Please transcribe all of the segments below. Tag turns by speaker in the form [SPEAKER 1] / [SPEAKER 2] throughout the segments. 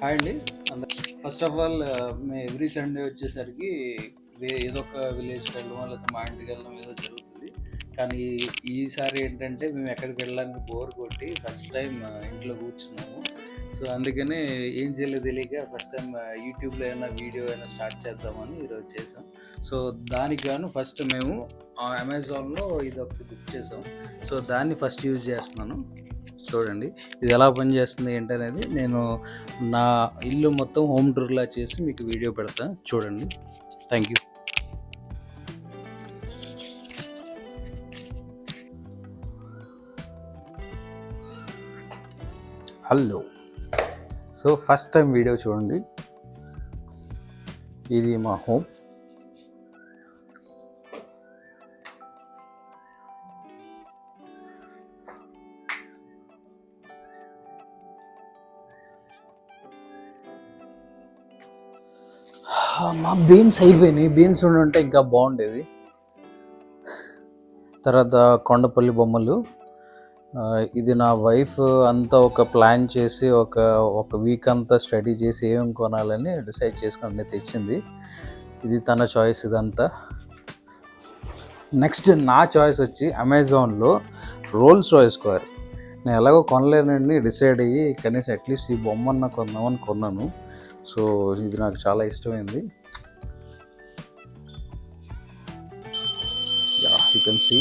[SPEAKER 1] Hi అండి అందరు. First of all మేము ఎవ్రీ సండే వచ్చేసరికి ఏదో ఒక విలేజ్కి వెళ్ళడం లేకపోతే మా ఇంటికి వెళ్ళడం ఏదో జరుగుతుంది. కానీ ఈసారి ఏంటంటే మేము ఎక్కడికి వెళ్ళడానికి బోర్ కొట్టి ఫస్ట్ టైం ఇంట్లో కూర్చున్నాము. సో అందుకనే ఏం చేయలేదు తెలియక ఫస్ట్ టైం యూట్యూబ్లో ఏమైనా వీడియో అయినా స్టార్ట్ చేద్దామని ఈరోజు చేసాం. సో దానికి గాను ఫస్ట్ మేము అమెజాన్లో ఇది ఒకటి బుక్ చేసాం. సో దాన్ని ఫస్ట్ యూజ్ చేస్తున్నాను. చూడండి ఇది ఎలా పనిచేస్తుంది ఏంటనేది నేను నా ఇల్లు మొత్తం హోమ్ టూర్లా చేసి మీకు వీడియో పెడతా, చూడండి. Thank you. Hello. So first time video చూడండి. ఇది మా హోమ్. మా బీన్స్ అయిపోయినాయి. బీన్స్ ఉంటే ఇంకా బాగుండేది. తర్వాత కొండపల్లి బొమ్మలు. ఇది నా వైఫ్ అంతా ఒక ప్లాన్ చేసి ఒక వీక్ అంతా స్టడీ చేసి ఏం కొనాలని డిసైడ్ చేసుకొని తెచ్చింది. ఇది తన చాయిస్ ఇదంతా. నెక్స్ట్ నా చాయిస్ వచ్చి అమెజాన్లో రోల్స్ రాయ్స్ కార్. నేను ఎలాగో కొనలేనని డిసైడ్ అయ్యి కనీసం అట్లీస్ట్ ఈ బొమ్మన్న కొందామని కొన్నాను. సో ఇది నాకు చాలా ఇష్టమైంది. You can see.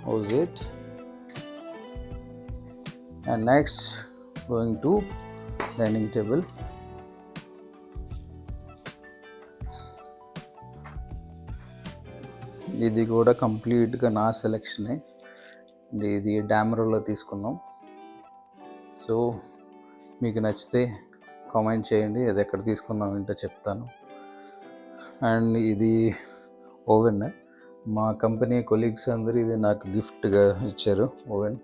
[SPEAKER 1] How is it? And next going to dining table. ఇది కూడా కంప్లీట్గా నా సెలెక్షనే. ఇది డామరోలో తీసుకున్నాం. సో మీకు నచ్చితే కామెంట్ చేయండి, అది ఎక్కడ తీసుకున్నాం ఏంటో చెప్తాను. అండ్ ఇది ఓవెన్. మా కంపెనీ కొలీగ్స్ అందరూ ఇది నాకు గిఫ్ట్గా ఇచ్చారు ఓవెన్.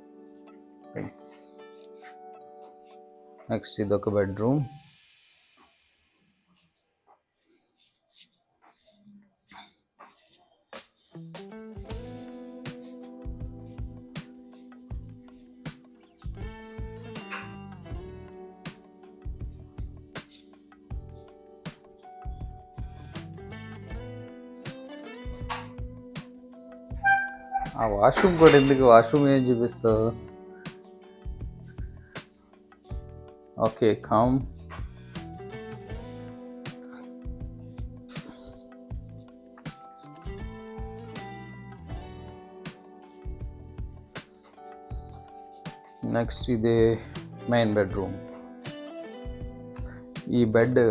[SPEAKER 1] నెక్స్ట్ ఇది ఒక బెడ్రూమ్. ఆ వాష్రూమ్ కూడా ఎందుకు? వాష్రూమ్ ఏం చూపిస్తావు? Okay, come. నెక్స్ట్ ఇదే మెయిన్ బెడ్రూమ్. ఈ బెడ్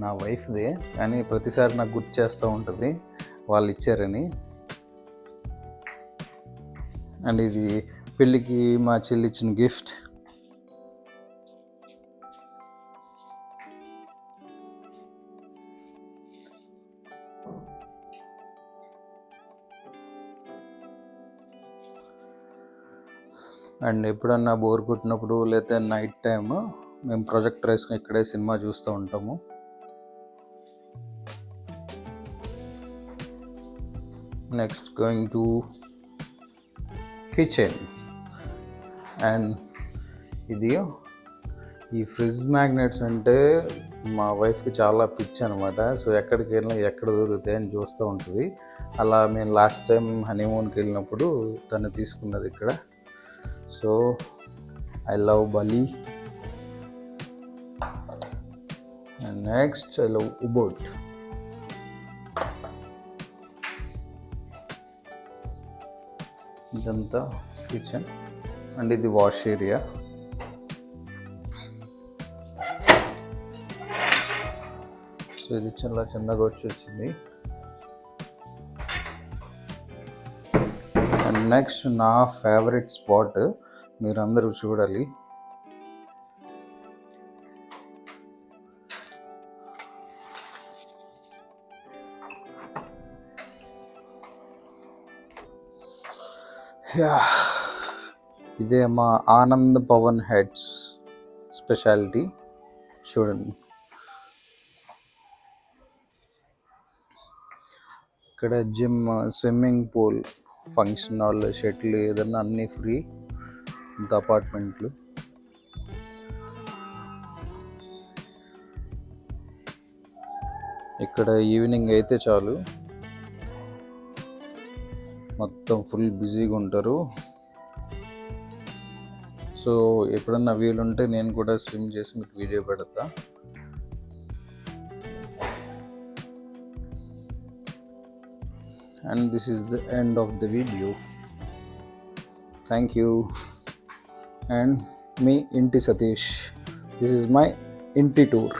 [SPEAKER 1] నా వైఫ్దే, కానీ ప్రతిసారి నాకు గుర్తు చేస్తూ ఉంటుంది వాళ్ళు ఇచ్చారని. అండ్ ఇది పెళ్ళికి మా చెల్లి ఇచ్చిన గిఫ్ట్. అండ్ ఎప్పుడన్నా బోర్ కొట్టినప్పుడు లేకపోతే నైట్ టైమ్ మేము ప్రొజెక్టర్ వేసుకుని ఇక్కడే సినిమా చూస్తూ ఉంటాము. Next going to kitchen. And ఇది ఈ ఫ్రిడ్జ్ మ్యాగ్నెట్స్ అంటే మా వైఫ్కి చాలా పిచ్చి అనమాట. సో ఎక్కడికి వెళ్ళినా ఎక్కడ దొరుకుతాయి అని చూస్తూ ఉంటుంది. అలా మేము లాస్ట్ టైం హనీమూన్కి వెళ్ళినప్పుడు తను తీసుకున్నది ఇక్కడ. So I love Bali. And next I love Ubud. ఇదంతా కిచెన్. అండ్ ఇది వాష్ ఏరియా. సో ఇది చాలా చిన్నగా వచ్చింది. అండ్ నెక్స్ట్ నా ఫేవరెట్ స్పాట్ మీరందరూ చూడాలి. ఇదే మా ఆనంద్ పవన్ హెడ్స్ స్పెషాలిటీ. చూడండి, ఇక్కడ gym, swimming pool, function hall, shuttle ఏదన్నా అన్నీ ఫ్రీ. ఇంత అపార్ట్మెంట్లు. ఇక్కడ ఈవినింగ్ అయితే చాలు మొత్తం ఫుల్ బిజీగా ఉంటారు. సో ఎప్పుడన్నా వీలుంటే నేను కూడా స్విమ్ చేసి మీకు వీడియో పెడతా. And this is the end of the video. Thank you. And me, Inti Satish. This is my Inti tour.